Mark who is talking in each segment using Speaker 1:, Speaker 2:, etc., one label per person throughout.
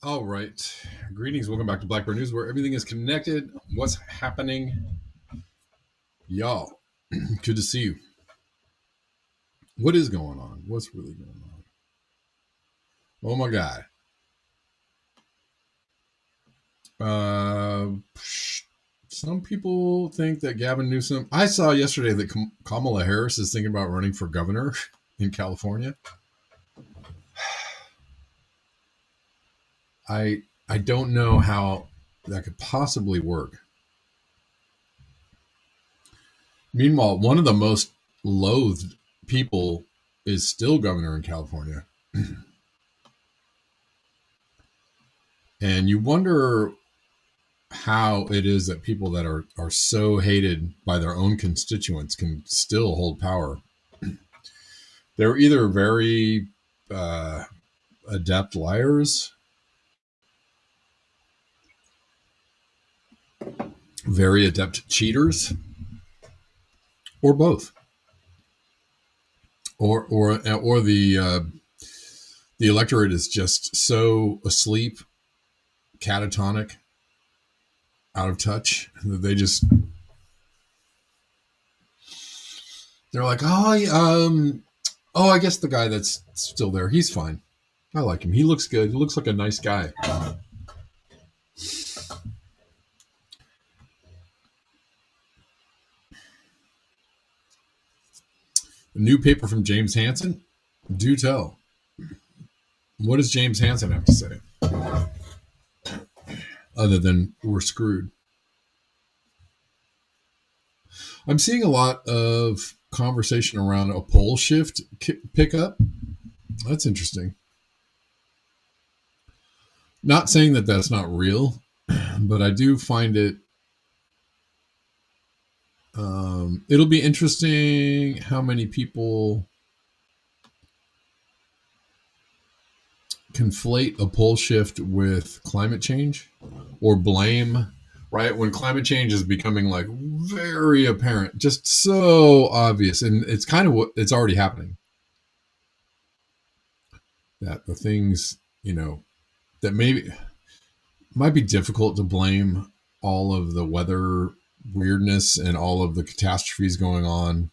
Speaker 1: All right. Greetings. Welcome back to Blackbird News, where everything is connected. What's happening? Y'all, good to see you. What is going on? What's really going on? Oh, my God. Some people think that Gavin Newsom... I saw yesterday that Kamala Harris is thinking about running for governor in California. I don't know how that could possibly work. Meanwhile, one of the most loathed people is still governor in California. And you wonder how it is that people that are so hated by their own constituents can still hold power. They're either very adept liars, very adept cheaters, or both, or the electorate is just so asleep, catatonic, out of touch that they're like, I guess the guy that's still there, he's fine. I like him. He looks good. He looks like a nice guy. A new paper from James Hansen? Do tell. What does James Hansen have to say? Other than we're screwed. I'm seeing a lot of conversation around a pole shift pickup. That's interesting. Not saying that that's not real, but I do find it it'll be interesting how many people conflate a pole shift with climate change or blame, right? When climate change is becoming like very apparent, just so obvious. And it's kind of what it's already happening. That the things, that maybe might be difficult to blame all of the weather weirdness and all of the catastrophes going on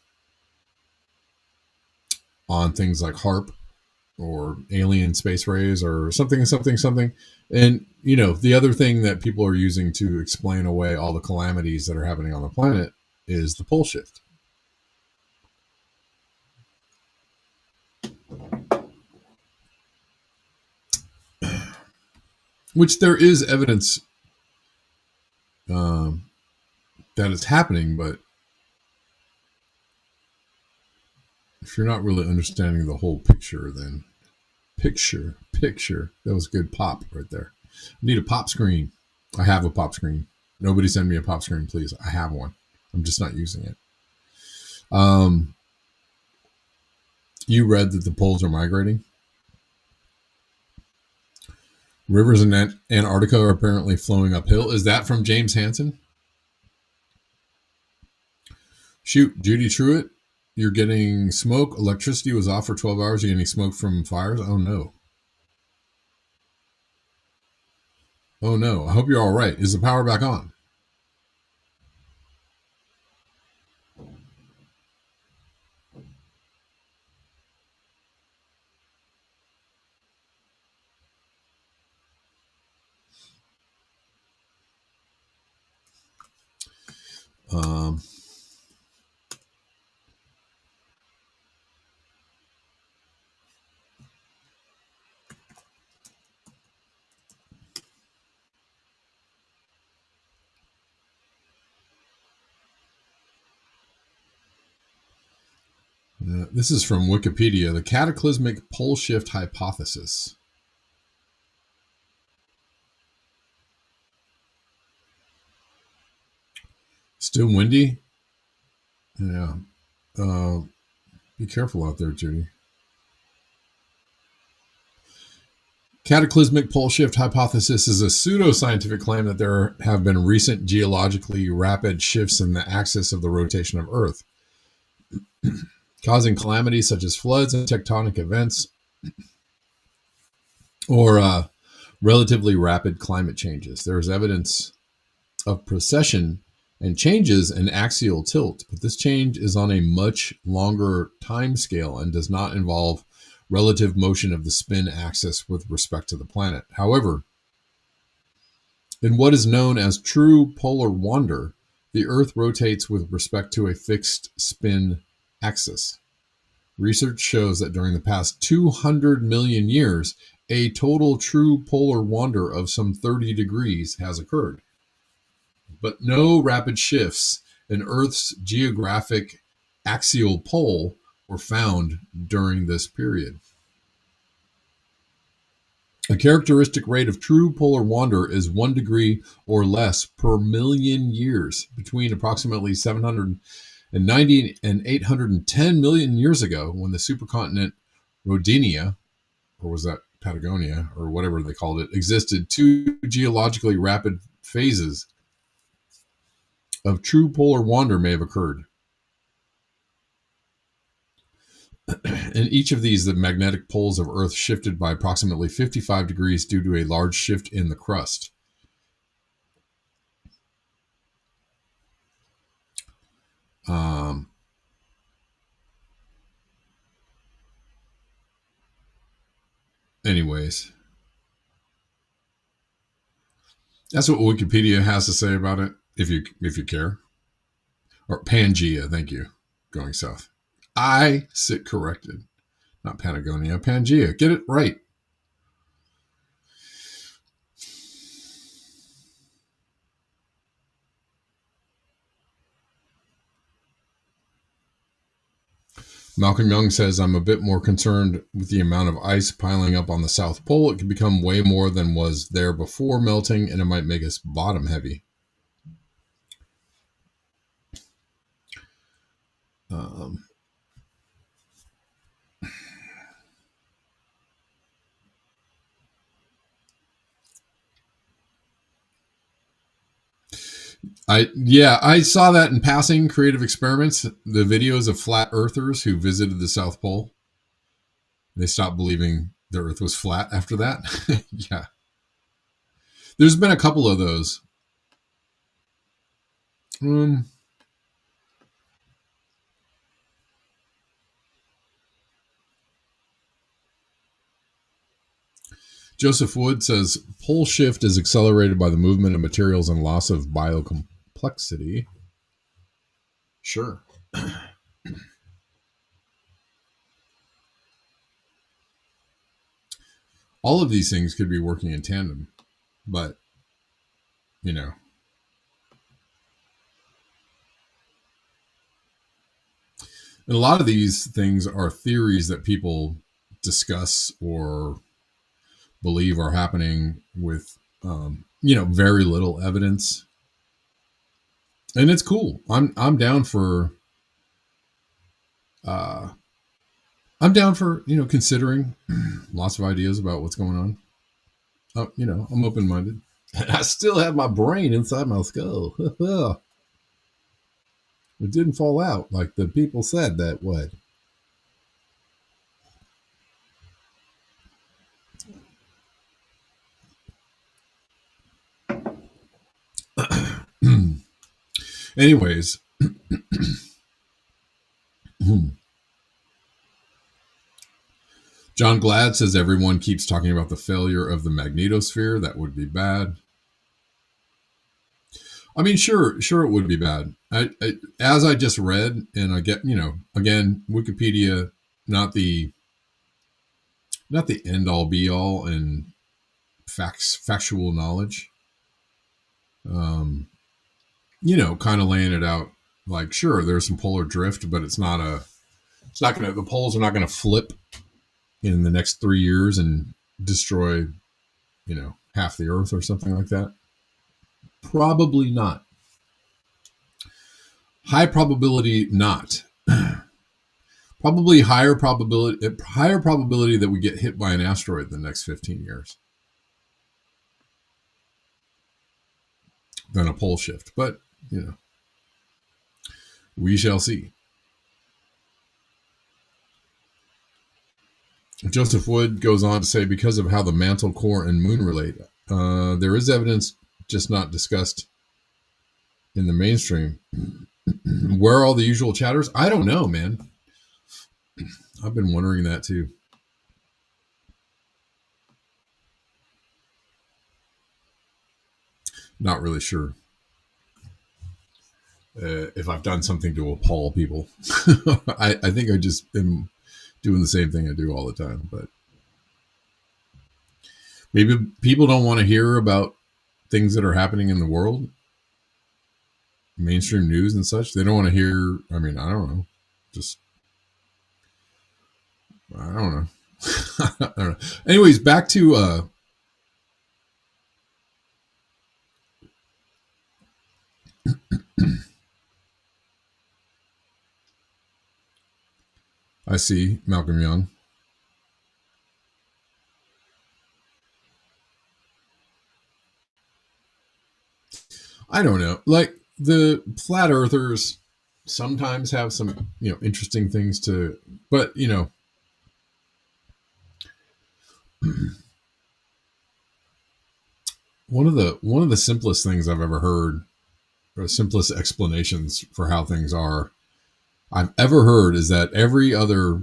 Speaker 1: things like HARP or alien space rays or something. And, the other thing that people are using to explain away all the calamities that are happening on the planet is the pole shift. Which there is evidence that it's happening, but if you're not really understanding the whole picture, then picture, that was good pop right there. I need a pop screen. I have a pop screen. Nobody send me a pop screen, please. I have one. I'm just not using it. You read that the poles are migrating. Rivers in Antarctica are apparently flowing uphill. Is that from James Hansen? Shoot, Judy Truitt, you're getting smoke. Electricity was off for 12 hours. You're getting smoke from fires. Oh, no. Oh, no. I hope you're all right. Is the power back on? This is from Wikipedia, the cataclysmic pole shift hypothesis. Still windy? Yeah. Be careful out there, Judy. Cataclysmic pole shift hypothesis is a pseudoscientific claim that there have been recent geologically rapid shifts in the axis of the rotation of Earth, causing calamities such as floods and tectonic events, or relatively rapid climate changes. There is evidence of precession and changes in axial tilt, but this change is on a much longer time scale and does not involve relative motion of the spin axis with respect to the planet. However, in what is known as true polar wander, the Earth rotates with respect to a fixed spin axis. Research shows that during the past 200 million years, a total true polar wander of some 30 degrees has occurred. But no rapid shifts in Earth's geographic axial pole were found during this period. A characteristic rate of true polar wander is 1 degree or less per million years, between approximately 790 and 810 million years ago, when the supercontinent Rodinia, or was that Patagonia, or whatever they called it, existed. Two geologically rapid phases of true polar wander may have occurred. In each of these, the magnetic poles of Earth shifted by approximately 55 degrees due to a large shift in the crust. Anyways, that's what Wikipedia has to say about it, if you care. Or Pangea, thank you. Going south. I sit corrected. Not Patagonia, Pangea. Get it right. Malcolm Young says, I'm a bit more concerned with the amount of ice piling up on the South Pole. It could become way more than was there before melting, and it might make us bottom heavy. I saw that in passing. Creative Experiments, the videos of flat earthers who visited the South Pole. They stopped believing the Earth was flat after that. Yeah. There's been a couple of those. Joseph Wood says, pole shift is accelerated by the movement of materials and loss of biocomplexity. Sure. All of these things could be working in tandem, but, and a lot of these things are theories that people discuss or believe are happening with, very little evidence. And it's cool. I'm down for, considering lots of ideas about what's going on. I'm open-minded. I still have my brain inside my skull. It didn't fall out like the people said that would. Anyways, John Glad says everyone keeps talking about the failure of the magnetosphere. That would be bad. I mean, sure it would be bad. As I just read, and I get, again, Wikipedia, not the end all be all and factual knowledge. Kind of laying it out like, sure, there's some polar drift, but the poles are not going to flip in the next 3 years and destroy, half the Earth or something like that. Probably not. High probability not. Probably higher probability that we get hit by an asteroid in the next 15 years than a pole shift. But, we shall see. Joseph Wood goes on to say, because of how the mantle, core, and moon relate, there is evidence just not discussed in the mainstream. Where are all the usual chatters? I don't know, man. I've been wondering that too. Not really sure if I've done something to appall people. I think I just am doing the same thing I do all the time. But maybe people don't want to hear about things that are happening in the world, mainstream news and such. They don't want to hear. I mean, I don't know. Just I don't know. I don't know. Anyways, back to I see Malcolm Young. I don't know. Like the flat earthers sometimes have some, interesting things to, but one of the simplest things I've ever heard, or simplest explanations for how things are I've ever heard, is that every other,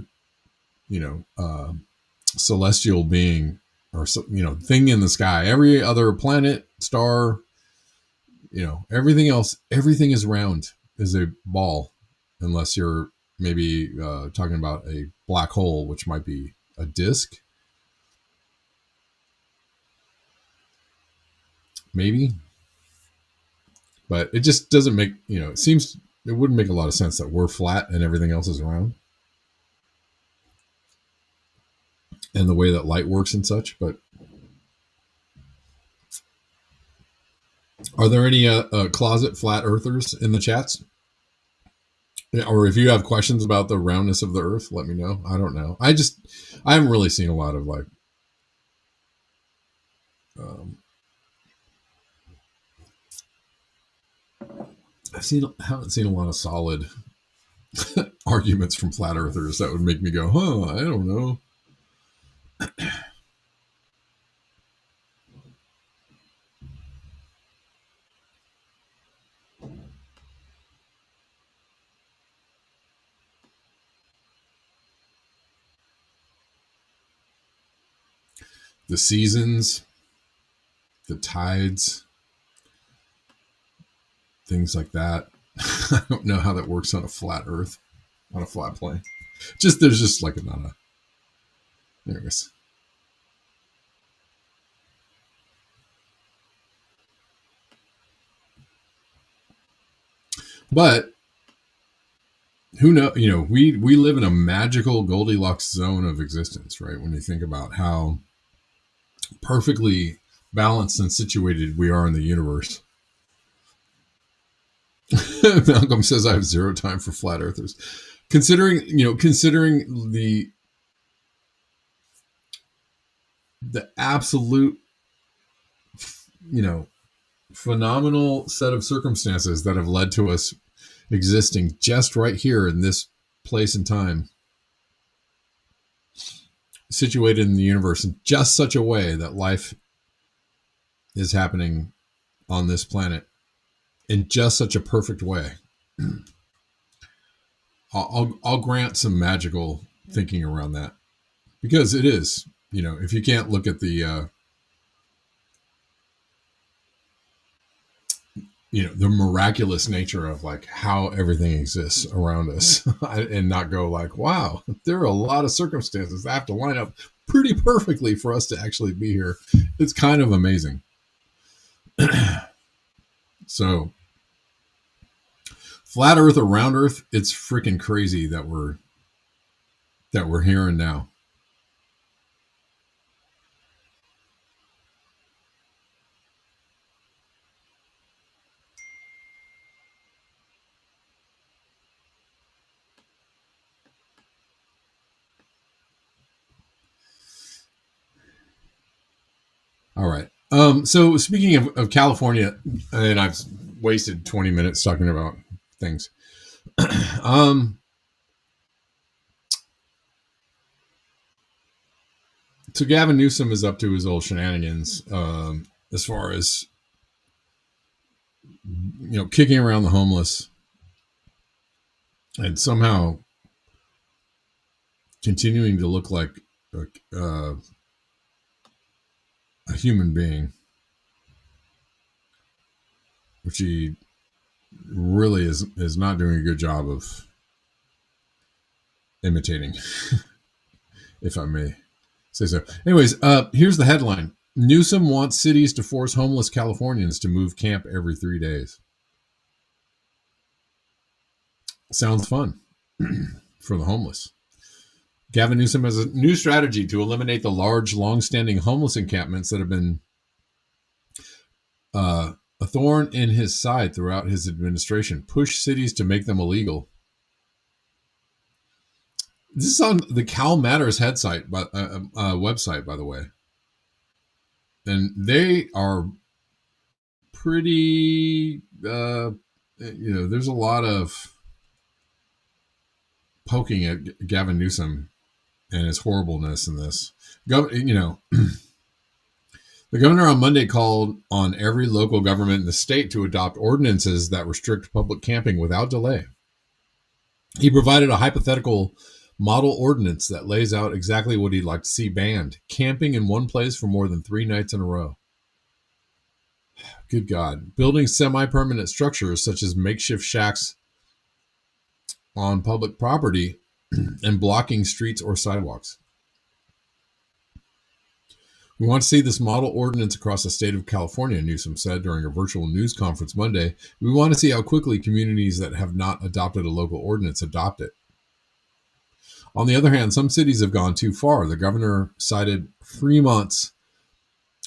Speaker 1: you know, uh, celestial being or thing in the sky, every other planet, star, everything else, everything is round, is a ball, unless you're maybe talking about a black hole, which might be a disk, maybe. But it just doesn't make, it wouldn't make a lot of sense that we're flat and everything else is round, and the way that light works and such. But are there any closet flat earthers in the chats? Yeah, or if you have questions about the roundness of the earth, let me know. I don't know. I haven't really seen a lot of like, um, haven't seen a lot of solid arguments from flat earthers that would make me go, huh, I don't know. The seasons, the tides, things like that. I don't know how that works on a flat earth, on a flat plane. There's just like not a, anyways. But who know, we live in a magical Goldilocks zone of existence, right? When you think about how perfectly balanced and situated we are in the universe. Malcolm says I have zero time for flat earthers. Considering the absolute, phenomenal set of circumstances that have led to us existing just right here in this place and time, situated in the universe in just such a way that life is happening on this planet in just such a perfect way. I'll grant some magical thinking around that, because it is, if you can't look at the the miraculous nature of like how everything exists around us and not go like, wow, there are a lot of circumstances that have to line up pretty perfectly for us to actually be here. It's kind of amazing. So flat earth or round earth, it's freaking crazy that we're hearing now. All right. So speaking of California, and I've wasted 20 minutes talking about things. um, So Gavin Newsom is up to his old shenanigans as far as kicking around the homeless and somehow continuing to look like a human being, which he really is not doing a good job of imitating, if I may say so. Anyways, here's the headline. Newsom wants cities to force homeless Californians to move camp every 3 days. Sounds fun for the homeless. Gavin Newsom has a new strategy to eliminate the large, long-standing homeless encampments that have been a thorn in his side throughout his administration. Push cities to make them illegal. This is on the Cal Matters website, by the way. And they are pretty, there's a lot of poking at Gavin Newsom and his horribleness in this. The governor on Monday called on every local government in the state to adopt ordinances that restrict public camping without delay. He provided a hypothetical model ordinance that lays out exactly what he'd like to see banned: camping in one place for more than 3 nights in a row. Good God. Building semi-permanent structures such as makeshift shacks on public property and blocking streets or sidewalks. We want to see this model ordinance across the state of California, Newsom said during a virtual news conference Monday. We want to see how quickly communities that have not adopted a local ordinance adopt it. On the other hand, some cities have gone too far. The governor cited Fremont's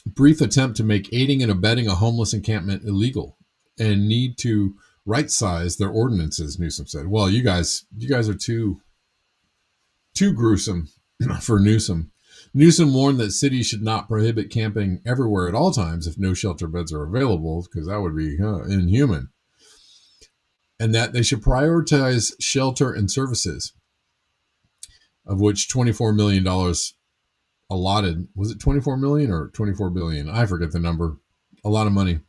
Speaker 1: brief attempt to make aiding and abetting a homeless encampment illegal and need to right-size their ordinances, Newsom said. Well, you guys are too gruesome for Newsom. Newsom warned that cities should not prohibit camping everywhere at all times if no shelter beds are available, because that would be inhuman. And that they should prioritize shelter and services, of which $24 million allotted. Was it 24 million or 24 billion? I forget the number. A lot of money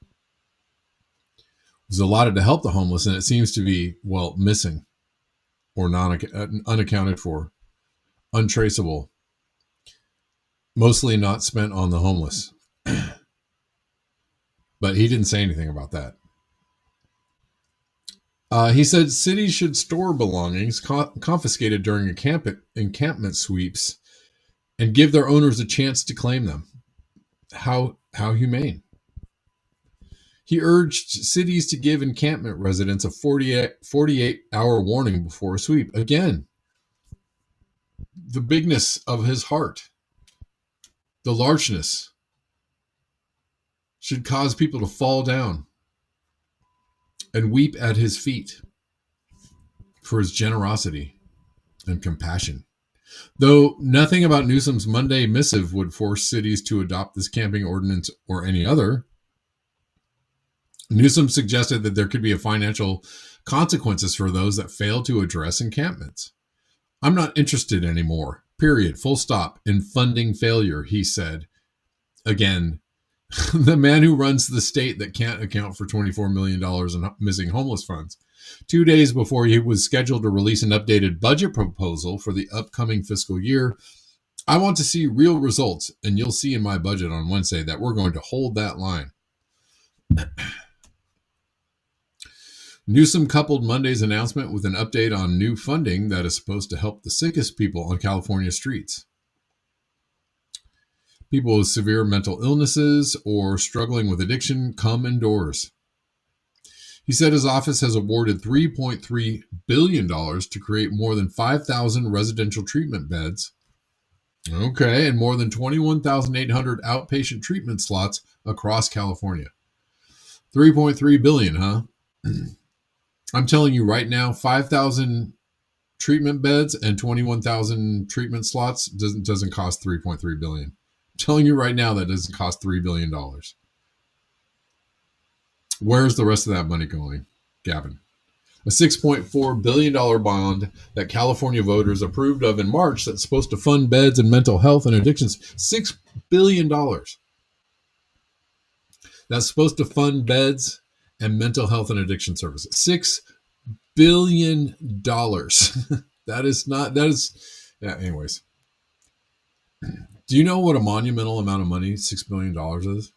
Speaker 1: was allotted to help the homeless, and it seems to be, missing or unaccounted for, untraceable, mostly not spent on the homeless. But he didn't say anything about that. He said cities should store belongings confiscated during encampment sweeps and give their owners a chance to claim them. How humane. He urged cities to give encampment residents a 48-hour warning before a sweep. Again, the bigness of his heart, the largeness, should cause people to fall down and weep at his feet for his generosity and compassion. Though nothing about Newsom's Monday missive would force cities to adopt this camping ordinance or any other, Newsom suggested that there could be financial consequences for those that fail to address encampments. I'm not interested anymore, period, full stop, in funding failure, he said. Again, the man who runs the state that can't account for $24 million in missing homeless funds. 2 days before he was scheduled to release an updated budget proposal for the upcoming fiscal year. I want to see real results, and you'll see in my budget on Wednesday that we're going to hold that line. Newsom coupled Monday's announcement with an update on new funding that is supposed to help the sickest people on California streets. People with severe mental illnesses or struggling with addiction come indoors. He said his office has awarded $3.3 billion to create more than 5,000 residential treatment beds. Okay, and more than 21,800 outpatient treatment slots across California. $3.3 billion, huh? I'm telling you right now, 5,000 treatment beds and 21,000 treatment slots doesn't cost $3.3 billion. I'm telling you right now that doesn't cost $3 billion. Where's the rest of that money going, Gavin? A $6.4 billion bond that California voters approved of in March that's supposed to fund beds and mental health and addictions. $6 billion. That's supposed to fund beds and mental health and addiction services. $6 billion. Yeah, anyways. Do you know what a monumental amount of money $6 billion is?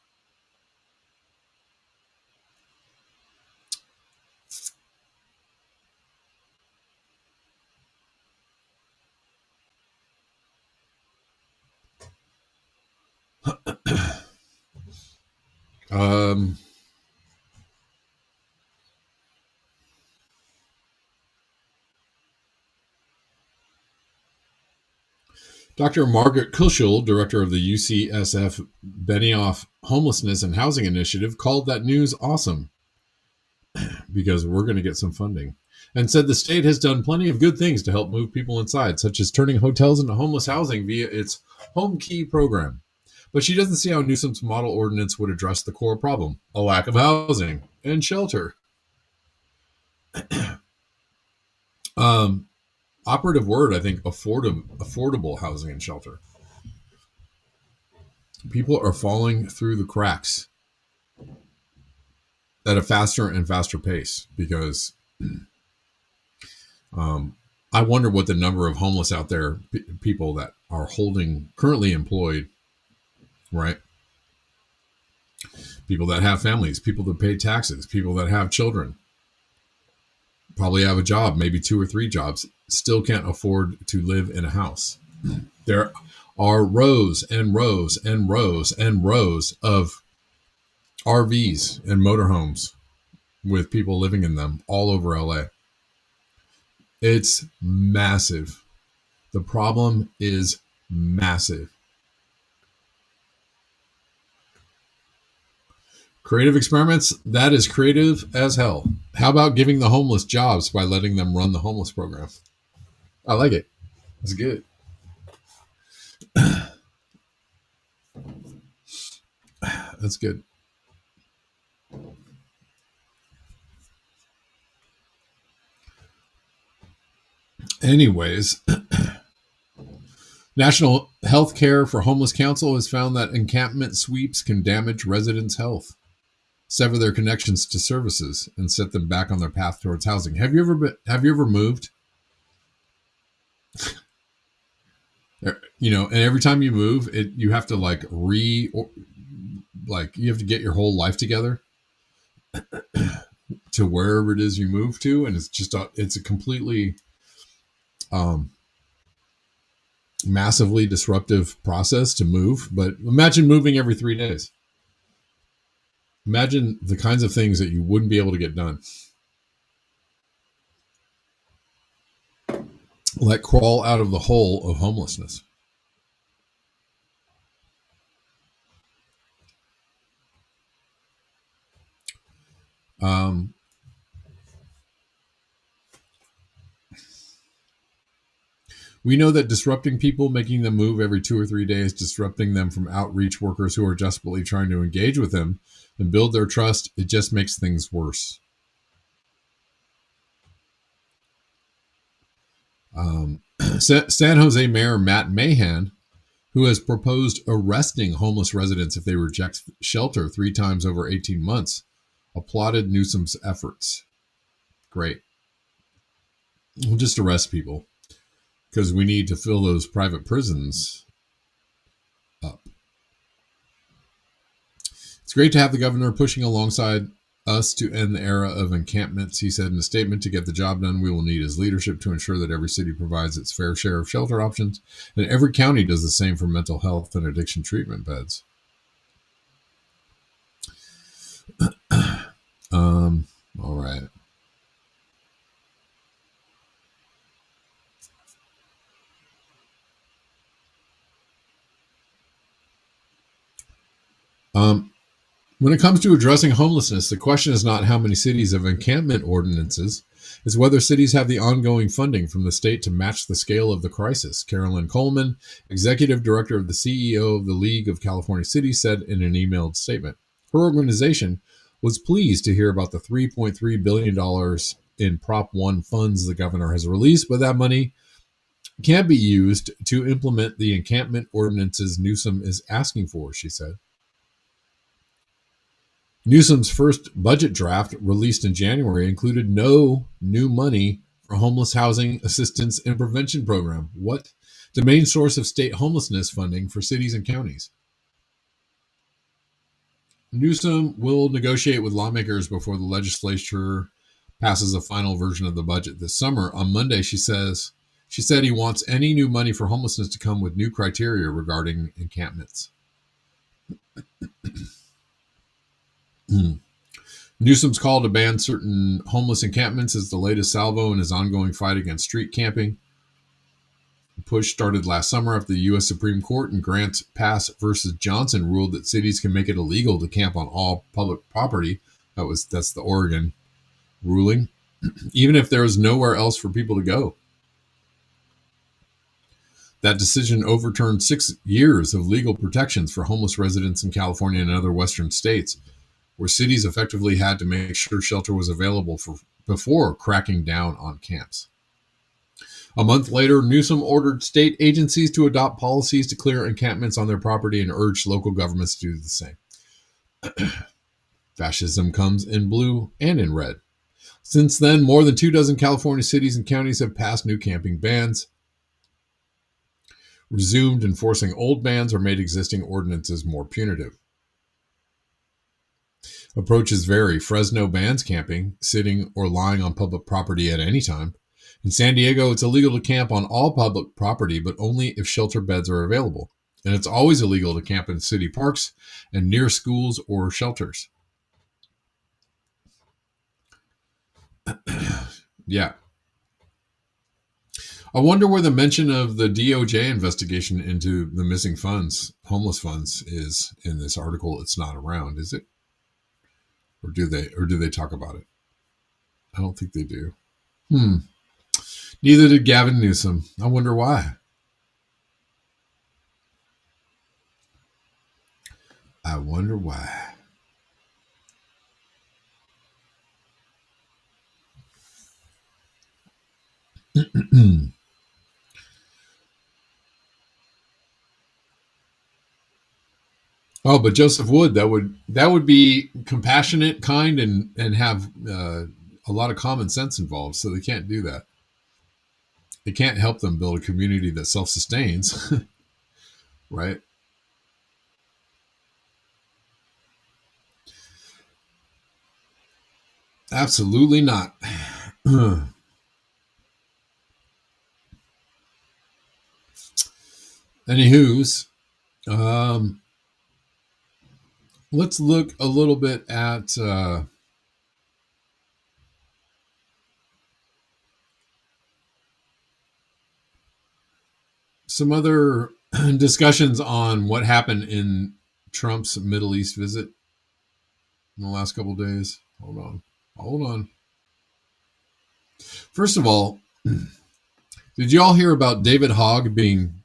Speaker 1: Dr. Margaret Kushel, director of the UCSF Benioff Homelessness and Housing Initiative, called that news awesome because we're going to get some funding, and said the state has done plenty of good things to help move people inside, such as turning hotels into homeless housing via its Home Key program. But she doesn't see how Newsom's model ordinance would address the core problem, a lack of housing and shelter. Operative word, I think, affordable housing and shelter. People are falling through the cracks at a faster and faster pace because I wonder what the number of homeless out there, people that are currently employed, right? People that have families, people that pay taxes, people that have children, probably have a job, maybe 2 or 3 jobs, still can't afford to live in a house. There are rows and rows and rows and rows of RVs and motorhomes with people living in them all over LA. It's massive. The problem is massive. Creative experiments, that is creative as hell. How about giving the homeless jobs by letting them run the homeless program? I like it. It's good. That's good. Anyways, National Healthcare for Homeless Council has found that encampment sweeps can damage residents' health, sever their connections to services, and set them back on their path towards housing. Have you ever moved? And every time you move, you have to you have to get your whole life together to wherever it is you move to, and it's a completely massively disruptive process to move. But imagine moving every 3 days. Imagine the kinds of things that you wouldn't be able to get done. Like crawl out of the hole of homelessness. We know that disrupting people, making them move every 2 or 3 days, disrupting them from outreach workers who are desperately trying to engage with them and build their trust, it just makes things worse. San Jose Mayor Matt Mahan, who has proposed arresting homeless residents if they reject shelter 3 times over 18 months, applauded Newsom's efforts. Great. We'll just arrest people because we need to fill those private prisons up. It's great to have the governor pushing alongside us to end the era of encampments, he said in a statement. To get the job done, we will need his leadership to ensure that every city provides its fair share of shelter options, and every county does the same for mental health and addiction treatment beds. All right. When it comes to addressing homelessness, the question is not how many cities have encampment ordinances, it's whether cities have the ongoing funding from the state to match the scale of the crisis. Carolyn Coleman, executive director of the CEO of the League of California Cities, said in an emailed statement. Her organization was pleased to hear about the $3.3 billion in Prop 1 funds the governor has released, but that money can be used to implement the encampment ordinances Newsom is asking for, she said. Newsom's first budget draft, released in January, included no new money for homeless housing assistance and prevention program. What? The main source of state homelessness funding for cities and counties. Newsom will negotiate with lawmakers before the legislature passes a final version of the budget this summer. On Monday, she said he wants any new money for homelessness to come with new criteria regarding encampments. Newsom's call to ban certain homeless encampments is the latest salvo in his ongoing fight against street camping. The push started last summer after the U.S. Supreme Court in Grants Pass versus Johnson ruled that cities can make it illegal to camp on all public property. That's the Oregon ruling, even if there is nowhere else for people to go. That decision overturned 6 years of legal protections for homeless residents in California and other Western states, where cities effectively had to make sure shelter was available before cracking down on camps. A month later, Newsom ordered state agencies to adopt policies to clear encampments on their property and urged local governments to do the same. Fascism comes in blue and in red. Since then, more than 24 California cities and counties have passed new camping bans, resumed enforcing old bans, or made existing ordinances more punitive. Approaches vary. Fresno bans camping, sitting, or lying on public property at any time. In San Diego, it's illegal to camp on all public property, but only if shelter beds are available. And it's always illegal to camp in city parks and near schools or shelters. Yeah. I wonder where the mention of the DOJ investigation into the missing funds, homeless funds, is in this article. It's not around, is it? Or do they talk about it? I don't think they do. Neither did Gavin Newsom. I wonder why. I wonder why. Oh, but Joseph Wood, that would be compassionate, kind, and have a lot of common sense involved. So they can't do that. They can't help them build a community that self-sustains, right? Absolutely not. Anywho's, let's look a little bit at some other discussions on what happened in Trump's Middle East visit in the last couple of days. Hold on. First of all, did you all hear about David Hogg being,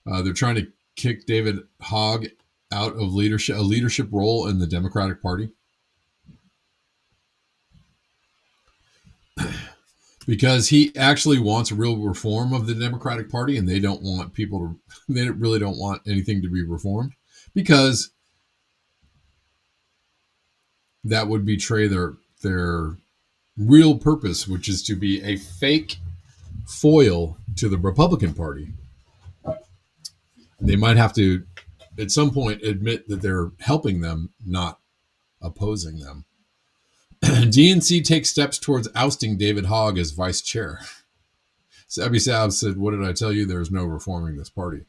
Speaker 1: they're trying to kick David Hogg out of a leadership role in the Democratic Party? Because he actually wants real reform of the Democratic Party, and they don't want they really don't want anything to be reformed, because that would betray their real purpose, which is to be a fake foil to the Republican Party. They might have to, at some point, admit that they're helping them, not opposing them. DNC takes steps towards ousting David Hogg as vice chair. Sabby Sab said, "What did I tell you? There's no reforming this party."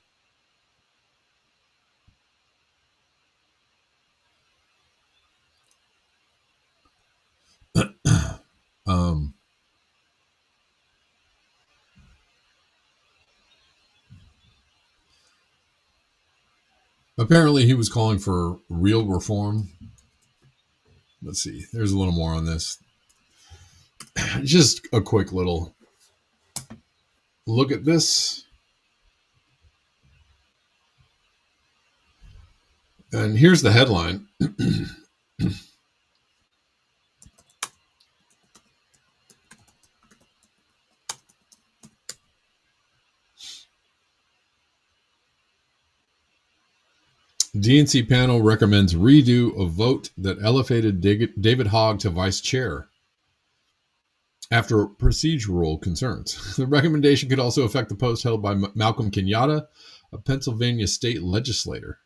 Speaker 1: Apparently he was calling for real reform. Let's see. There's a little more on this. Just a quick little look at this. And here's the headline. DNC panel recommends redo a vote that elevated David Hogg to vice chair after procedural concerns. The recommendation could also affect the post held by Malcolm Kenyatta, a Pennsylvania state legislator.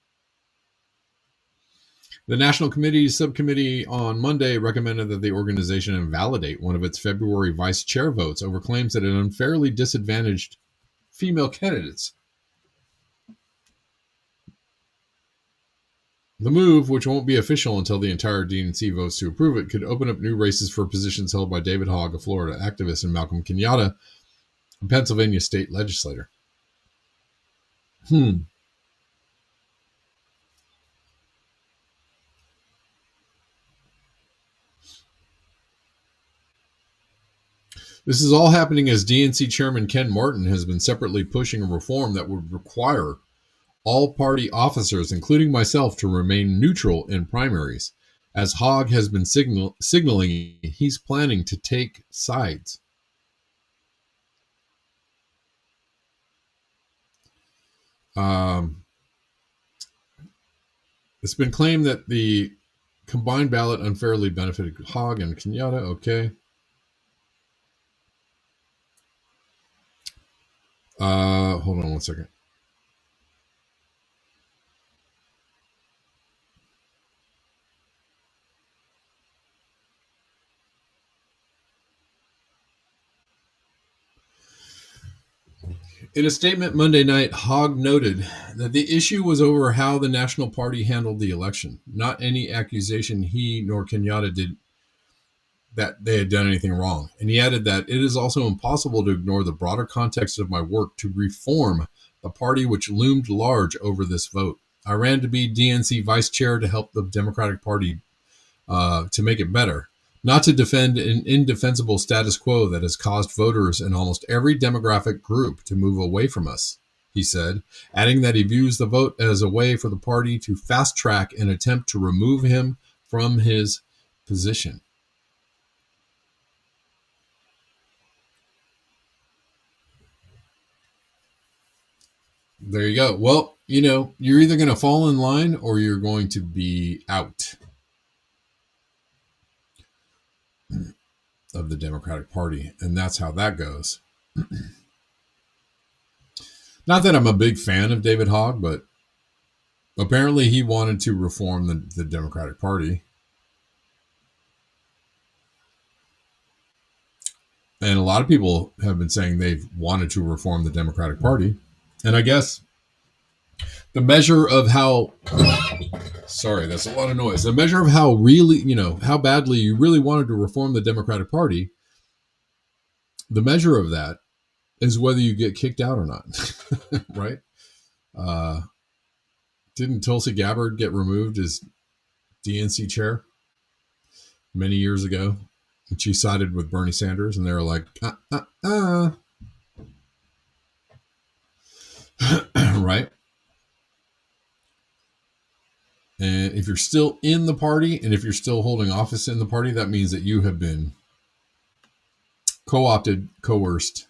Speaker 1: The National Committee's subcommittee on Monday recommended that the organization invalidate one of its February vice chair votes over claims that it unfairly disadvantaged female candidates. The move, which won't be official until the entire DNC votes to approve it, could open up new races for positions held by David Hogg, a Florida activist, and Malcolm Kenyatta, a Pennsylvania state legislator. This is all happening as DNC Chairman Ken Martin has been separately pushing a reform that would require all party officers, including myself, to remain neutral in primaries, as Hogg has been signaling he's planning to take sides. It's been claimed that the combined ballot unfairly benefited Hogg and Kenyatta. Okay. Hold on one second. In a statement Monday night, Hogg noted that the issue was over how the National Party handled the election, not any accusation he nor Kenyatta did that they had done anything wrong. And he added that it is also impossible to ignore the broader context of my work to reform the party which loomed large over this vote. I ran to be DNC vice chair to help the Democratic Party to make it better, not to defend an indefensible status quo that has caused voters in almost every demographic group to move away from us, he said, adding that he views the vote as a way for the party to fast track an attempt to remove him from his position. There you go. Well, you're either going to fall in line or you're going to be out of the Democratic Party. And that's how that goes. Not that I'm a big fan of David Hogg, but apparently he wanted to reform the Democratic Party. And a lot of people have been saying they've wanted to reform the Democratic Party. And I guess the measure of how, sorry, that's a lot of noise. The measure of how really, how badly you really wanted to reform the Democratic Party, the measure of that is whether you get kicked out or not, right? Didn't Tulsi Gabbard get removed as DNC chair many years ago? And she sided with Bernie Sanders, and they were like, right? And if you're still in the party, and if you're still holding office in the party, that means that you have been co-opted, coerced,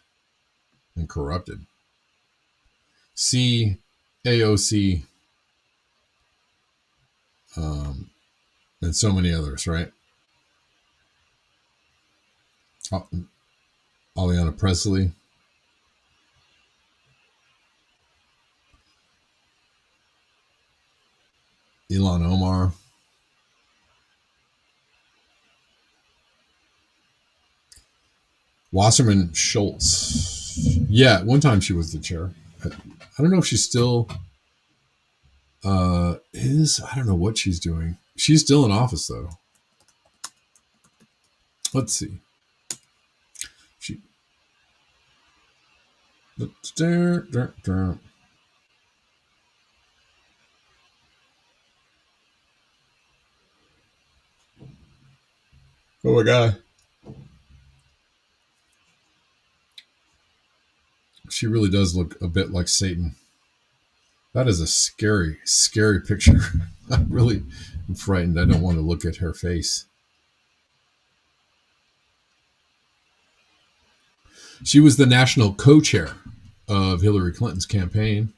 Speaker 1: and corrupted. See AOC, and so many others, right? Ayanna Pressley. Ilhan Omar. Wasserman Schultz. Yeah, one time she was the chair. I don't know if she still is. I don't know what she's doing. She's still in office, though. Let's see. Oh my God. She really does look a bit like Satan. That is a scary, scary picture. I really am frightened. I don't want to look at her face. She was the national co-chair of Hillary Clinton's campaign.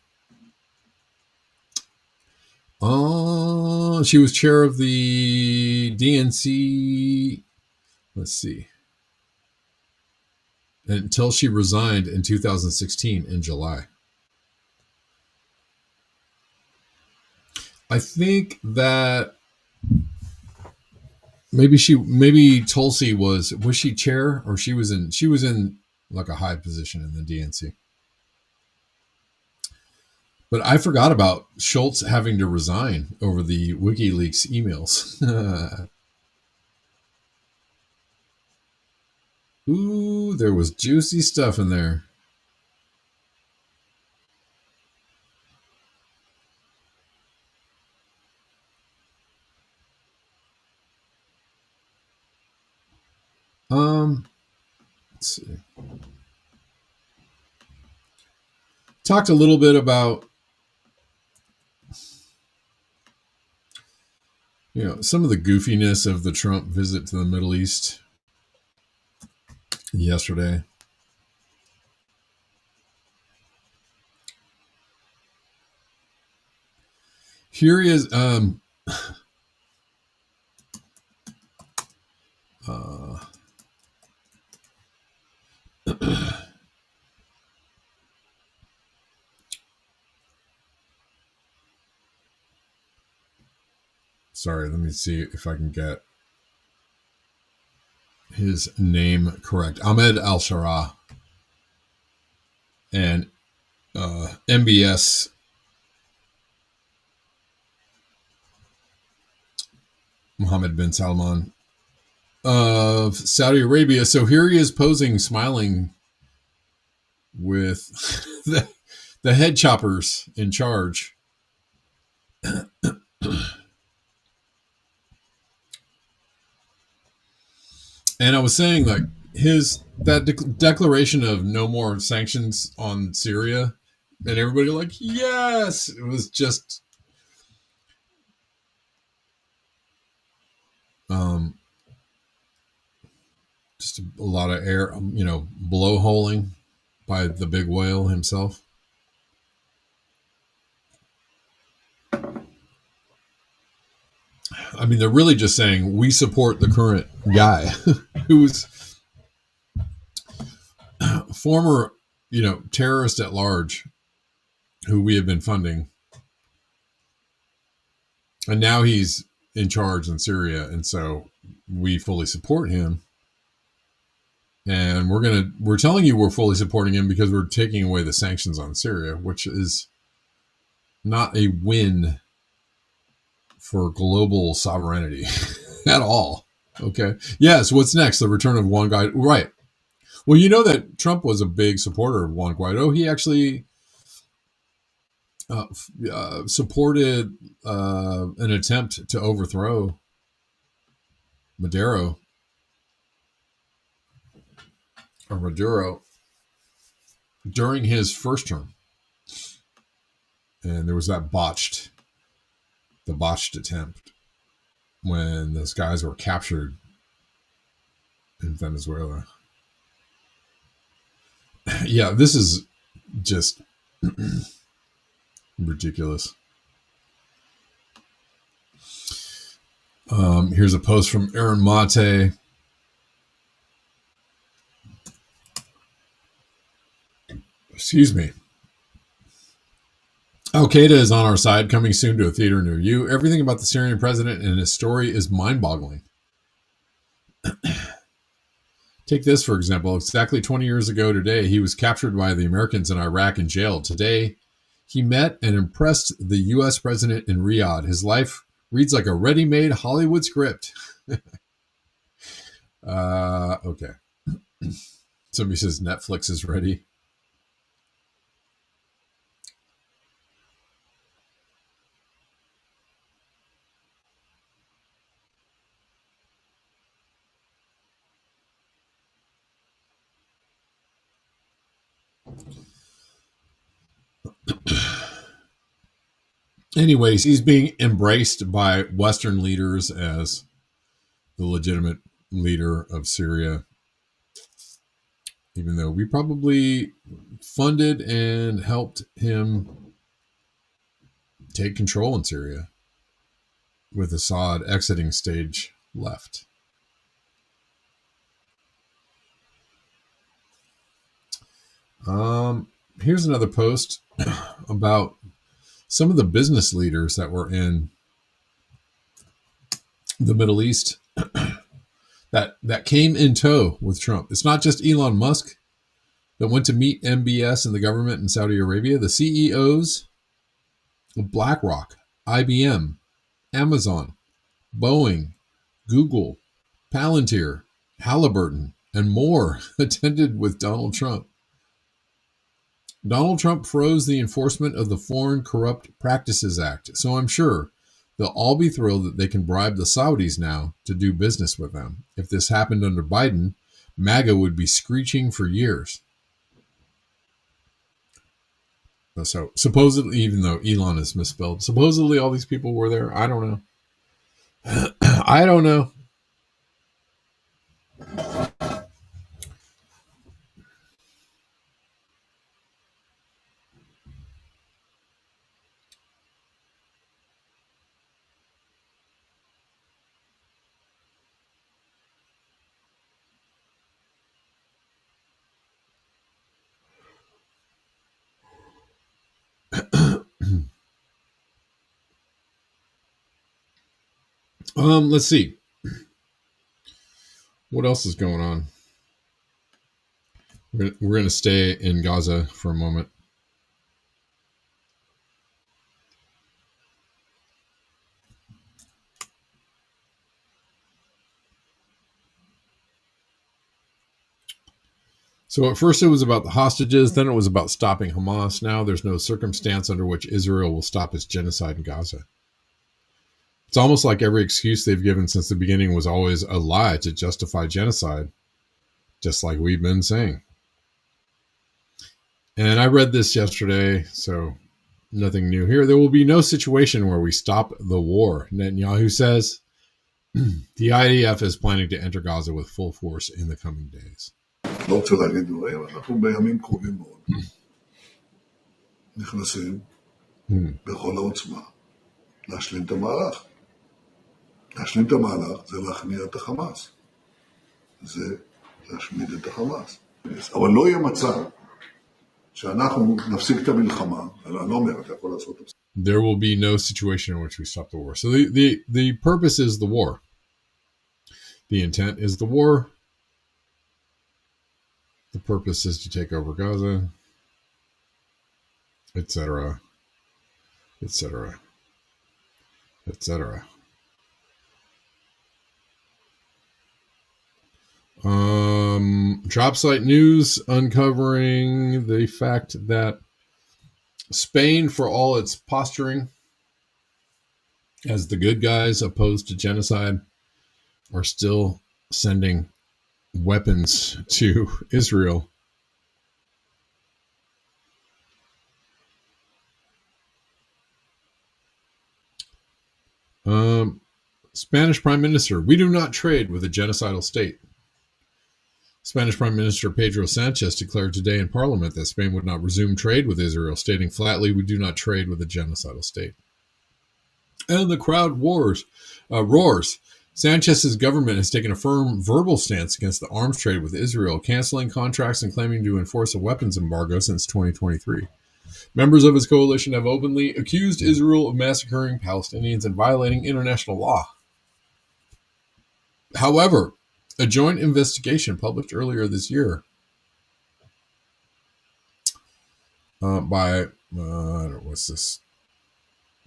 Speaker 1: She was chair of the DNC. Let's see. Until she resigned in 2016 in July. I think that maybe Tulsi was she chair, or she was in like a high position in the DNC. But I forgot about Schultz having to resign over the WikiLeaks emails. Ooh, there was juicy stuff in there. Let's see. Talked a little bit about, some of the goofiness of the Trump visit to the Middle East yesterday. Here he is. Sorry, let me see if I can get his name correct. Ahmed Al-Shara and MBS Mohammed bin Salman of Saudi Arabia. So here he is posing, smiling with the head choppers in charge. And I was saying, like, that declaration of no more sanctions on Syria, and everybody like, yes, it was just a lot of air, blowholing by the big whale himself. I mean, they're really just saying we support the current guy who's former, terrorist at large, who we have been funding. And now he's in charge in Syria. And so we fully support him. And we're telling you we're fully supporting him because we're taking away the sanctions on Syria, which is not a win for global sovereignty at all. Okay. Yes. What's next? The return of Juan Guaido. Right. Well, you know that Trump was a big supporter of Juan Guaido. He actually supported an attempt to overthrow Maduro during his first term. And there was that botched attempt when those guys were captured in Venezuela. Yeah, this is just ridiculous. Here's a post from Aaron Mate. Excuse me. Al-Qaeda is on our side, coming soon to a theater near you. Everything about the Syrian president and his story is mind-boggling. Take this, for example. Exactly 20 years ago today, he was captured by the Americans in Iraq and jailed. Today, he met and impressed the U.S. president in Riyadh. His life reads like a ready-made Hollywood script. Okay. Somebody says Netflix is ready. Anyways, he's being embraced by Western leaders as the legitimate leader of Syria, even though we probably funded and helped him take control in Syria. with Assad exiting stage left. Here's another post about some of the business leaders that were in the Middle East that came in tow with Trump. It's not just Elon Musk that went to meet MBS and the government in Saudi Arabia. The CEOs of BlackRock, IBM, Amazon, Boeing, Google, Palantir, Halliburton, and more attended with Donald Trump. Donald Trump froze the enforcement of the Foreign Corrupt Practices Act, so I'm sure they'll all be thrilled that they can bribe the Saudis now to do business with them. If this happened under Biden, MAGA would be screeching for years. So supposedly, even though Elon is misspelled, supposedly all these people were there. I don't know. I don't know. Let's see. What else is going on? We're going to stay in Gaza for a moment. So at first it was about the hostages, then it was about stopping Hamas. Now there's no circumstance under which Israel will stop its genocide in Gaza. It's almost like every excuse they've given since the beginning was always a lie to justify genocide, just like we've been saying. And I read this yesterday, so nothing new here. There will be no situation where we stop the war, Netanyahu says. The IDF is planning to enter Gaza with full force in the coming days.
Speaker 2: לא רוצה להגיד דברים, אנחנו בימים קרובים מאוד. נכנסים בכל העוצמה להשלים את המהלך. להשלים את המהלך זה להכניע את החמאס. זה להשמיד את החמאס. אבל לא יהיה מצב שאנחנו נפסיק את המלחמה, אני לא אומר, אתה יכול לעשות את זה.
Speaker 1: There will be no situation in which we stop the war. So the purpose is the war. The intent is the war. The purpose is to take over Gaza, etc., etc., etc. Drop site news uncovering the fact that Spain, for all its posturing as the good guys opposed to genocide, are still sending weapons to Israel. Spanish Prime Minister, we do not trade with a genocidal state. Spanish Prime Minister Pedro Sanchez declared today in Parliament that Spain would not resume trade with Israel, stating flatly, we do not trade with a genocidal state. And the crowd roars. Sanchez's government has taken a firm verbal stance against the arms trade with Israel, canceling contracts and claiming to enforce a weapons embargo since 2023. Members of his coalition have openly accused Israel of massacring Palestinians and violating international law. However, a joint investigation published earlier this year by, what's this?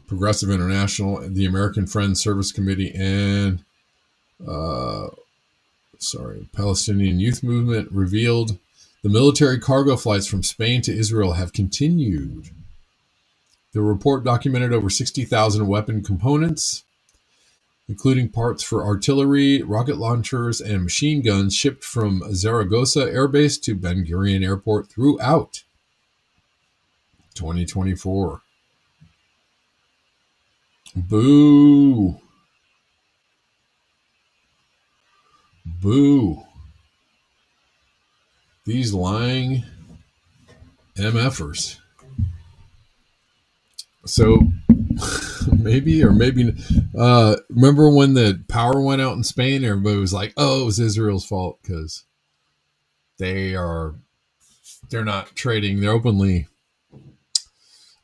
Speaker 1: Progressive International, the American Friends Service Committee, and Palestinian Youth Movement revealed the military cargo flights from Spain to Israel have continued. The report documented over 60,000 weapon components, including parts for artillery, rocket launchers, and machine guns shipped from Zaragoza Air Base to Ben Gurion Airport throughout 2024. Boo. Boo. These lying MFers. So Maybe or maybe. Remember when the power went out in Spain? Everybody was like, "Oh, it was Israel's fault because they're not trading. They're openly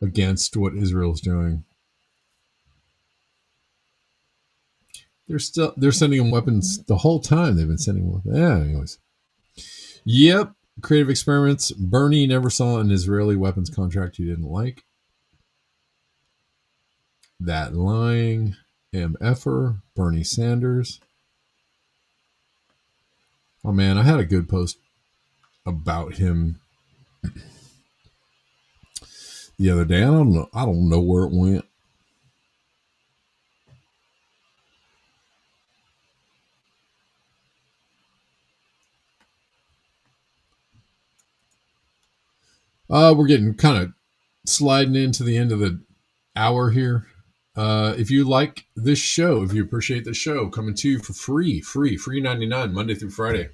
Speaker 1: against what Israel's doing. They're sending them weapons the whole time. They've been sending weapons. Yeah, anyways. Yep. Creative experiments. Bernie never saw an Israeli weapons contract he didn't like. That lying MFer, Bernie Sanders. Oh man, I had a good post about him the other day. I don't know where it went. We're getting kind of sliding into the end of the hour here. If you like this show, if you appreciate the show, coming to you for free 99 Monday through Friday.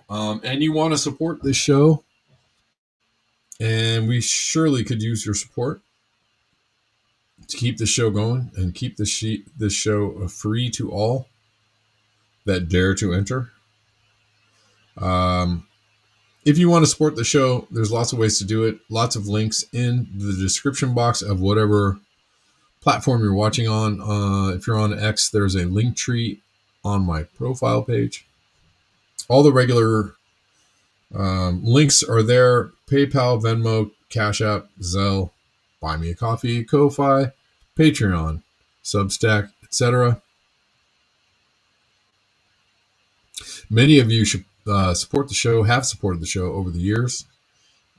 Speaker 1: And you want to support this show, and we surely could use your support to keep the show going and keep this show free to all that dare to enter. If you want to support the show, there's lots of ways to do it. Lots of links in the description box of whatever platform you're watching on. If you're on X, there's a link tree on my profile page. All the regular links are there: PayPal, Venmo, Cash App, Zelle, Buy Me a Coffee, Ko-Fi, Patreon, Substack, etc. Many of you should support the show, have supported the show over the years,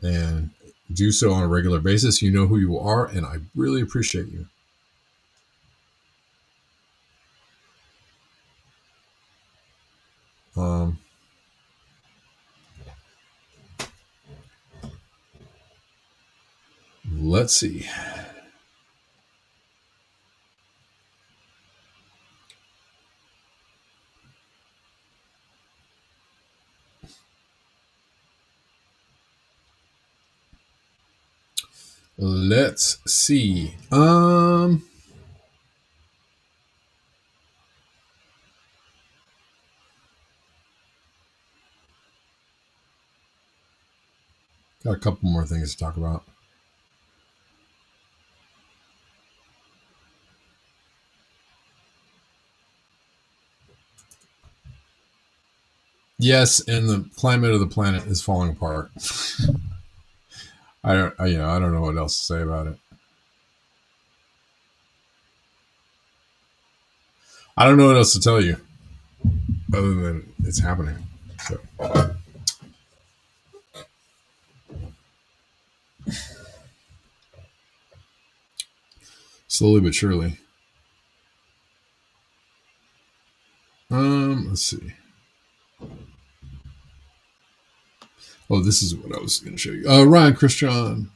Speaker 1: and do so on a regular basis. You know who you are, and I really appreciate you. Let's see. Let's see. Got a couple more things to talk about. Yes, and the climate of the planet is falling apart. I don't know what else to say about it. I don't know what else to tell you other than it's happening. So. Slowly but surely. Let's see. Oh, this is what I was going to show you. Ryan Christian.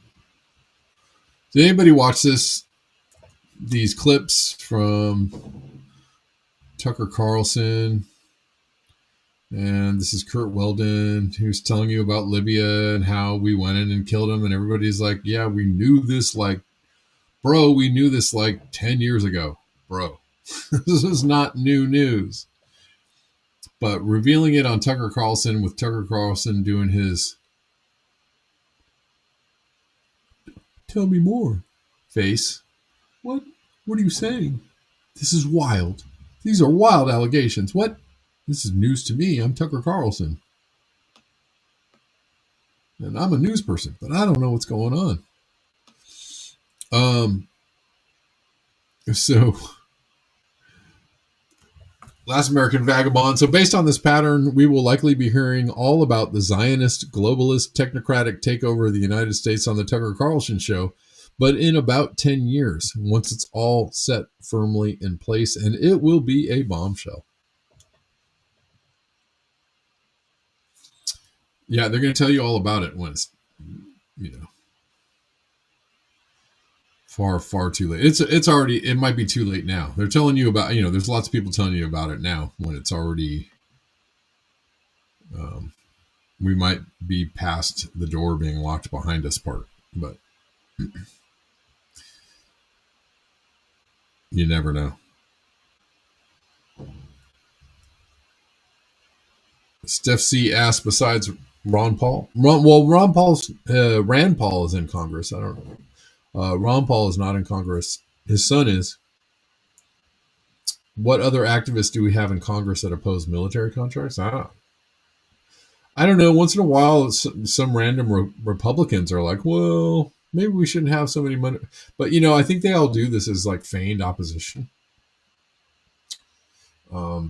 Speaker 1: Did anybody watch these clips from Tucker Carlson? And this is Kurt Weldon, who's telling you about Libya and how we went in and killed him. And everybody's like, yeah, we knew this we knew this 10 years ago, bro. This is not new news. But revealing it on Tucker Carlson with Tucker Carlson doing his "tell me more" face. What are you saying? This is wild. These are wild allegations. What? This is news to me. I'm Tucker Carlson. And I'm a news person, but I don't know what's going on. So Last American Vagabond. So based on this pattern, we will likely be hearing all about the Zionist, globalist, technocratic takeover of the United States on the Tucker Carlson show, but in about 10 years, once it's all set firmly in place, and it will be a bombshell. Yeah, they're going to tell you all about it when it's, far too late. It's already, it might be too late now. They're telling you about, there's lots of people telling you about it now when it's already, we might be past the door being locked behind us part. But You never know. Steph C asked, besides Ron Paul. Ron Paul's Rand Paul is in Congress. I don't know. Ron Paul is not in Congress. His son is. What other activists do we have in Congress that oppose military contracts? I don't know. Once in a while, some random Republicans are like, well, maybe we shouldn't have so many money. But, I think they all do this as like feigned opposition. Why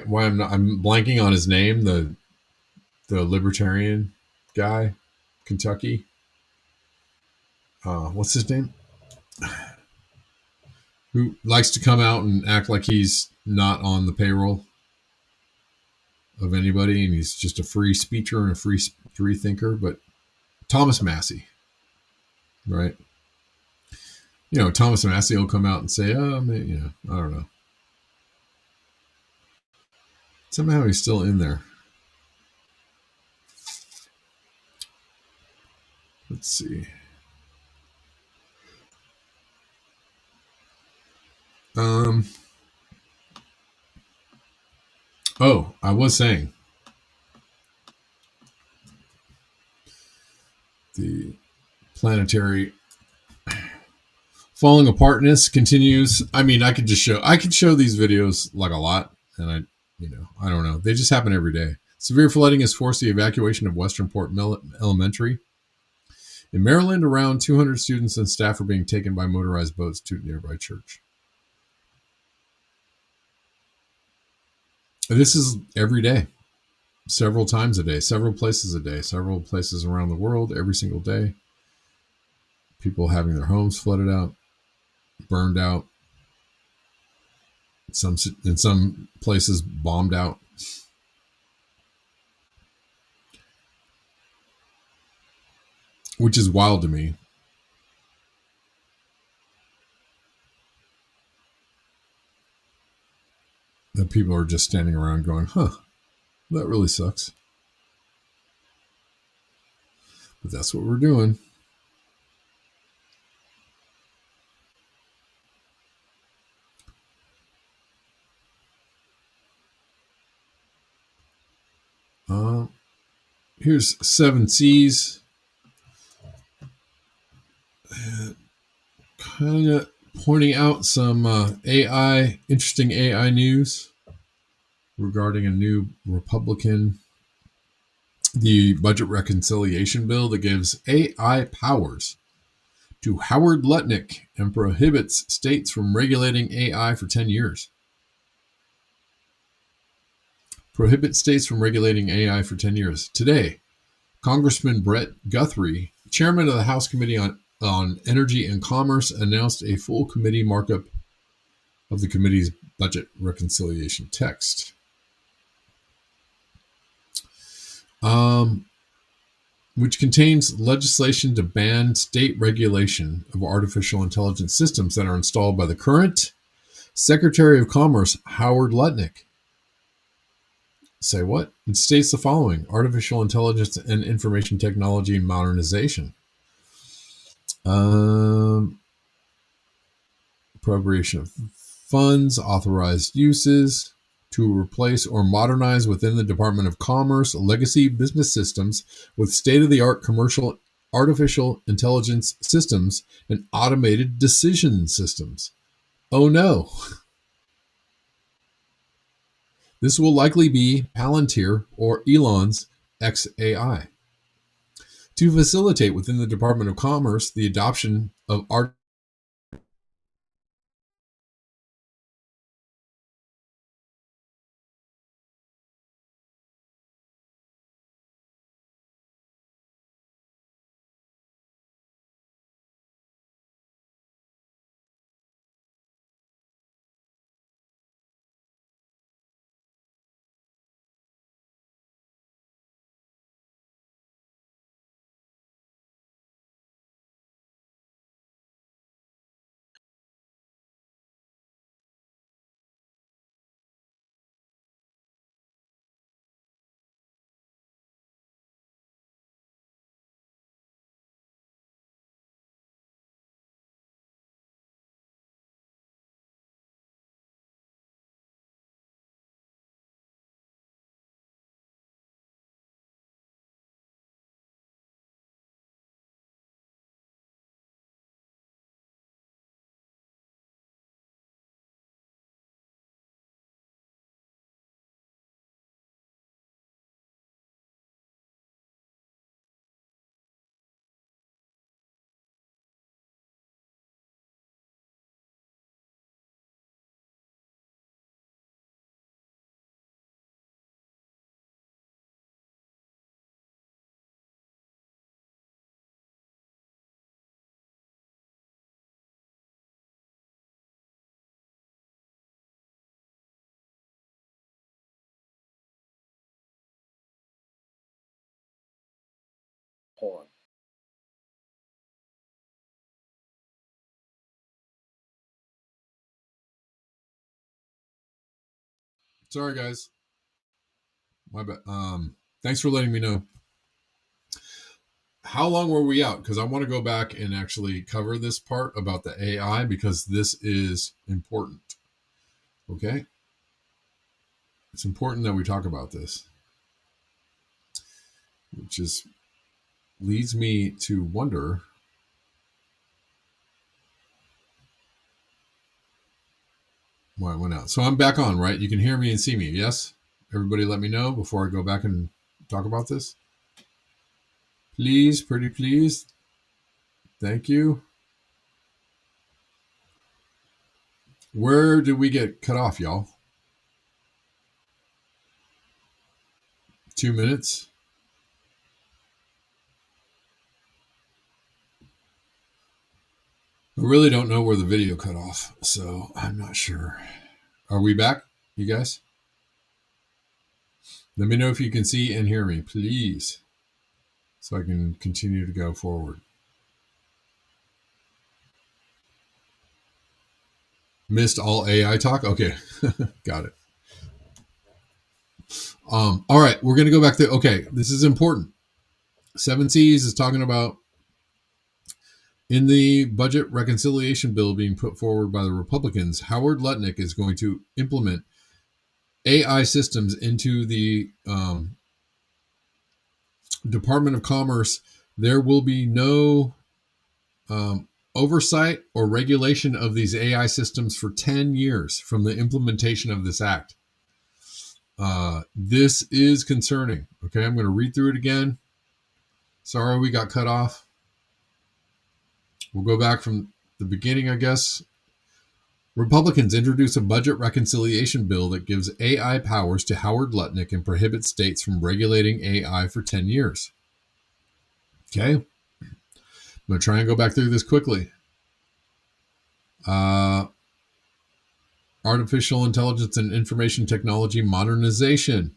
Speaker 1: I'm blanking on his name, the libertarian guy, Kentucky. What's his name? Who likes to come out and act like he's not on the payroll of anybody, and he's just a free speecher and a free thinker. But Thomas Massey, right? Thomas Massey will come out and say, "Oh, maybe, I don't know." Somehow he's still in there. Let's see. Oh, I was saying the planetary falling apartness continues. I mean, I could show these videos like a lot, and I don't know. They just happen every day. Severe flooding has forced the evacuation of Westernport Elementary. In Maryland, around 200 students and staff are being taken by motorized boats to a nearby church. This is every day, several times a day, several places a day, several places around the world, every single day. People having their homes flooded out, burned out, in some places bombed out. Which is wild to me. That people are just standing around going, huh, that really sucks. But that's what we're doing. Here's 7 C's. Kind of pointing out some interesting AI news regarding a new the budget reconciliation bill that gives AI powers to Howard Lutnick and prohibits states from regulating AI for 10 years. Prohibit states from regulating AI for 10 years. Today, Congressman Brett Guthrie, chairman of the House Committee on Energy and Commerce, announced a full committee markup of the committee's budget reconciliation text. Which contains legislation to ban state regulation of artificial intelligence systems that are installed by the current Secretary of Commerce, Howard Lutnick. Say what? It states the following: artificial intelligence and information technology modernization. Appropriation of funds, authorized uses to replace or modernize within the Department of Commerce legacy business systems with state-of-the-art commercial artificial intelligence systems and automated decision systems. Oh no. This will likely be Palantir or Elon's XAI. To facilitate within the Department of Commerce the adoption of
Speaker 3: Hold on.
Speaker 1: Sorry, guys. My bad. Thanks for letting me know. How long were we out? Because I want to go back and actually cover this part about the AI because this is important. Okay? It's important that we talk about this, which is leads me to wonder why it went out. So I'm back on, right? You can hear me and see me, yes? Everybody let me know before I go back and talk about this. Please, pretty please. Thank you. Where did we get cut off, y'all? 2 minutes? I really don't know where the video cut off, so I'm not sure. Are we back, you guys? Let me know if you can see and hear me, please, so I can continue to go forward. Missed all AI talk? Okay, got it. All right, we're going to go back to, okay, this is important. 7Cs is talking about in the budget reconciliation bill being put forward by the Republicans, Howard Lutnick is going to implement AI systems into the Department of Commerce. There will be no oversight or regulation of these AI systems for 10 years from the implementation of this act. This is concerning. Okay, I'm going to read through it again. Sorry we got cut off. We'll go back from the beginning, I guess. Republicans introduce a budget reconciliation bill that gives AI powers to Howard Lutnick and prohibits states from regulating AI for 10 years. Okay. I'm going to try and go back through this quickly. Artificial intelligence and information technology modernization,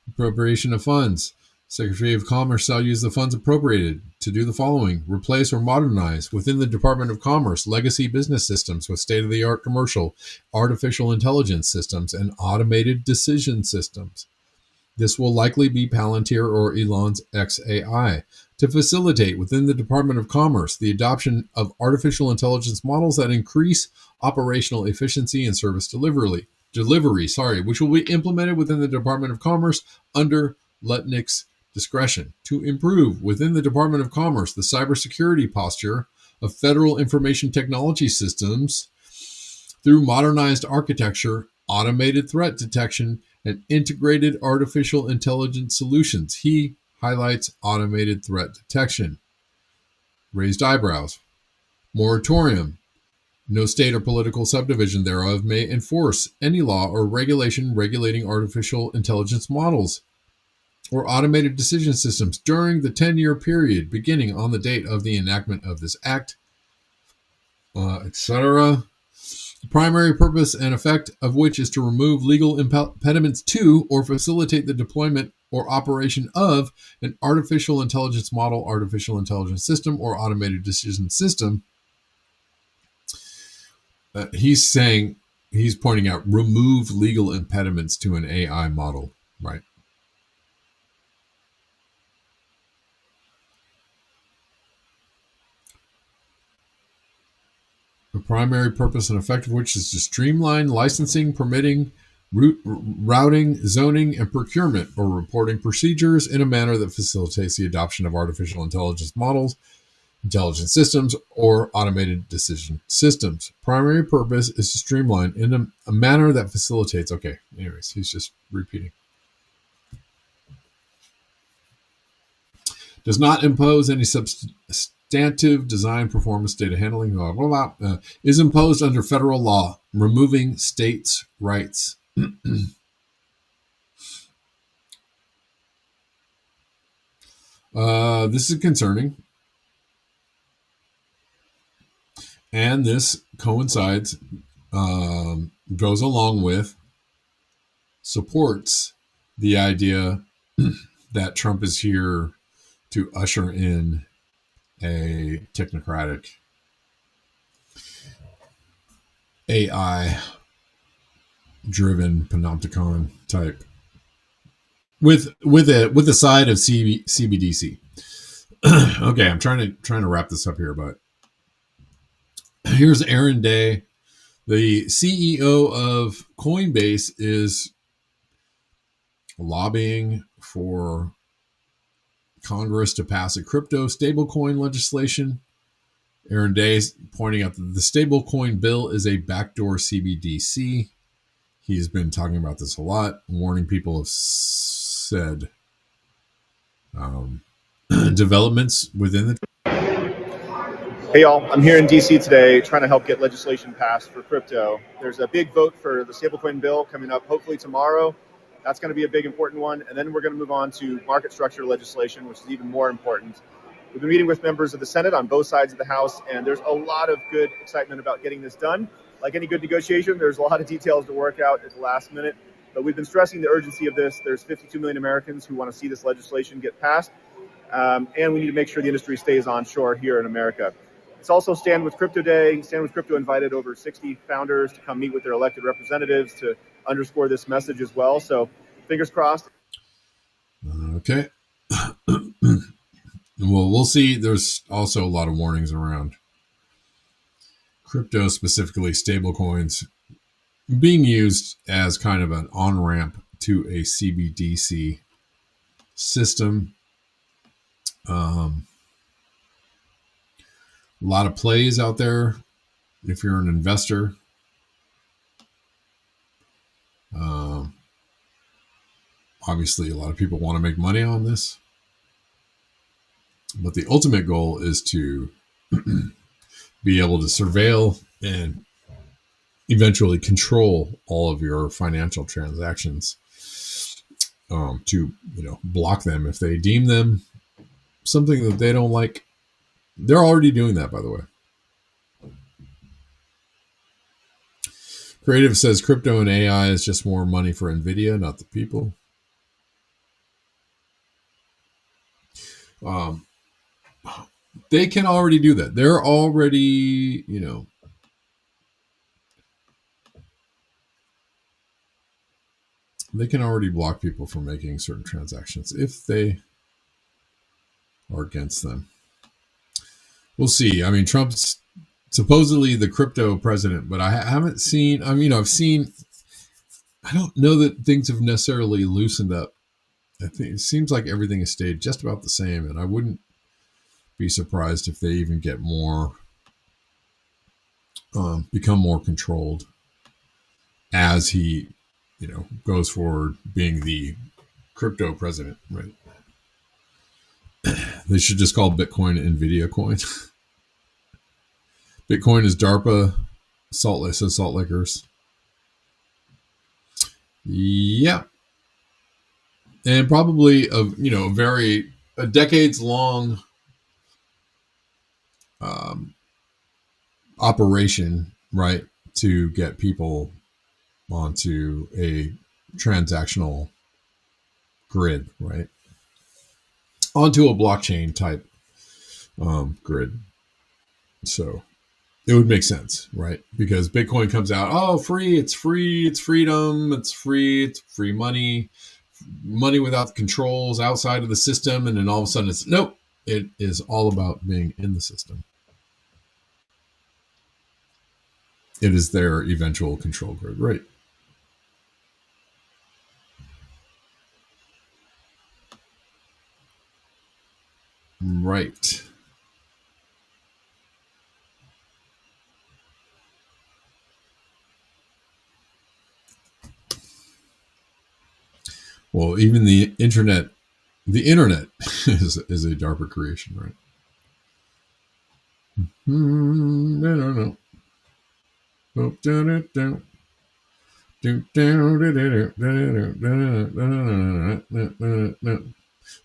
Speaker 1: appropriation of funds. Secretary of Commerce shall use the funds appropriated to do the following: replace or modernize within the Department of Commerce legacy business systems with state-of-the-art commercial artificial intelligence systems and automated decision systems. This will likely be Palantir or Elon's XAI to facilitate within the Department of Commerce the adoption of artificial intelligence models that increase operational efficiency and service delivery, which will be implemented within the Department of Commerce under Lutnick's discretion to improve within the Department of Commerce the cybersecurity posture of federal information technology systems through modernized architecture, automated threat detection, and integrated artificial intelligence solutions. He highlights automated threat detection. Raised eyebrows. Moratorium. No state or political subdivision thereof may enforce any law or regulation regulating artificial intelligence models or automated decision systems during the 10-year period beginning on the date of the enactment of this act, etc. The primary purpose and effect of which is to remove legal impediments to or facilitate the deployment or operation of an artificial intelligence model, artificial intelligence system, or automated decision system. He's pointing out, remove legal impediments to an AI model, right? The primary purpose and effect of which is to streamline licensing, permitting, routing, zoning, and procurement or reporting procedures in a manner that facilitates the adoption of artificial intelligence models, intelligence systems, or automated decision systems. Primary purpose is to streamline in a manner that facilitates. Okay, anyways, he's just repeating. Does not impose any substantive design, performance, data handling, blah, blah, blah, is imposed under federal law, removing states' rights. This is concerning. And this coincides, goes along with, supports the idea that Trump is here to usher in a technocratic AI driven panopticon type with a side of CBDC. Okay, I'm trying to wrap this up here, but here's Aaron Day, the CEO of Coinbase, is lobbying for Congress to pass a crypto stablecoin legislation. Aaron Day is pointing out that the stablecoin bill is a backdoor CBDC. He's been talking about this a lot, warning people have said developments within the.
Speaker 3: Hey y'all, I'm here in DC today trying to help get legislation passed for crypto. There's a big vote for the stablecoin bill coming up hopefully tomorrow. That's going to be a big important one. And then we're going to move on to market structure legislation, which is even more important. We've been meeting with members of the Senate on both sides of the House, and there's a lot of good excitement about getting this done. Like any good negotiation, there's a lot of details to work out at the last minute, but we've been stressing the urgency of this. There's 52 million Americans who want to see this legislation get passed, and we need to make sure the industry stays on shore here in America. It's also Stand With Crypto Day. Stand With Crypto invited over 60 founders to come meet with their elected representatives to underscore this message as well. So fingers crossed.
Speaker 1: Okay. Well, we'll see. There's also a lot of warnings around crypto, specifically stablecoins, being used as kind of an on-ramp to a CBDC system. A lot of plays out there if you're an investor. Obviously, a lot of people want to make money on this. But the ultimate goal is to be able to surveil and eventually control all of your financial transactions, to block them if they deem them something that they don't like. They're already doing that, by the way. Creative says crypto and AI is just more money for NVIDIA, not the people. They can already do that. They're already, they can already block people from making certain transactions if they are against them. We'll see. I mean, Trump's supposedly the crypto president, but I haven't seen, I don't know that things have necessarily loosened up. I think it seems like everything has stayed just about the same, and I wouldn't be surprised if they even get more, become more controlled as he, goes forward being the crypto president, right? They should just call Bitcoin NVIDIA coin. Bitcoin is DARPA, says Salt Lakers. Yeah. And probably a decades long operation, right, to get people onto a transactional grid, right, onto a blockchain type grid. So it would make sense, right? Because Bitcoin comes out, it's free, it's freedom, it's free money without the controls outside of the system, and then all of a sudden it's nope. It is all about being in the system. It is their eventual control grid, right? Right. Well, even the internet is a DARPA creation, right? No.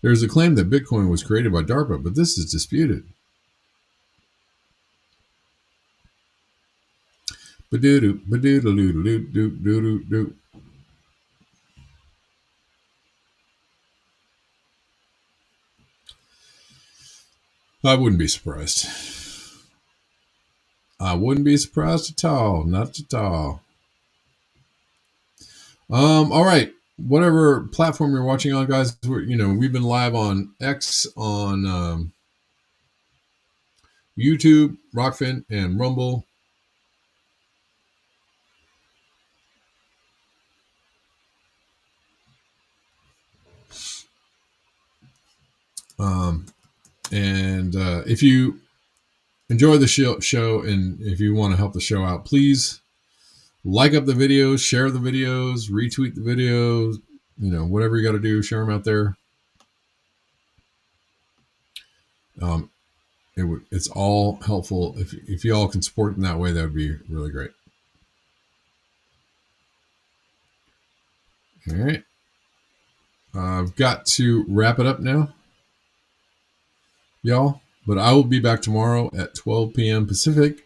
Speaker 1: There's a claim that Bitcoin was created by DARPA, but this is disputed. I wouldn't be surprised. I wouldn't be surprised at all. Not at all. All right. Whatever platform you're watching on, guys, we've been live on X, on YouTube, Rockfin, and Rumble. And if you enjoy the show and if you want to help the show out, please like up the videos, share the videos, retweet the videos, whatever you got to do, share them out there. It's all helpful. If you all can support in that way, that would be really great. All right. I've got to wrap it up now, y'all. But I will be back tomorrow at 12 p.m. Pacific.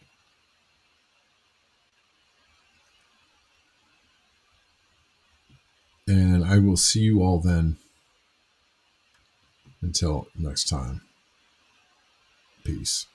Speaker 1: And I will see you all then. Until next time. Peace.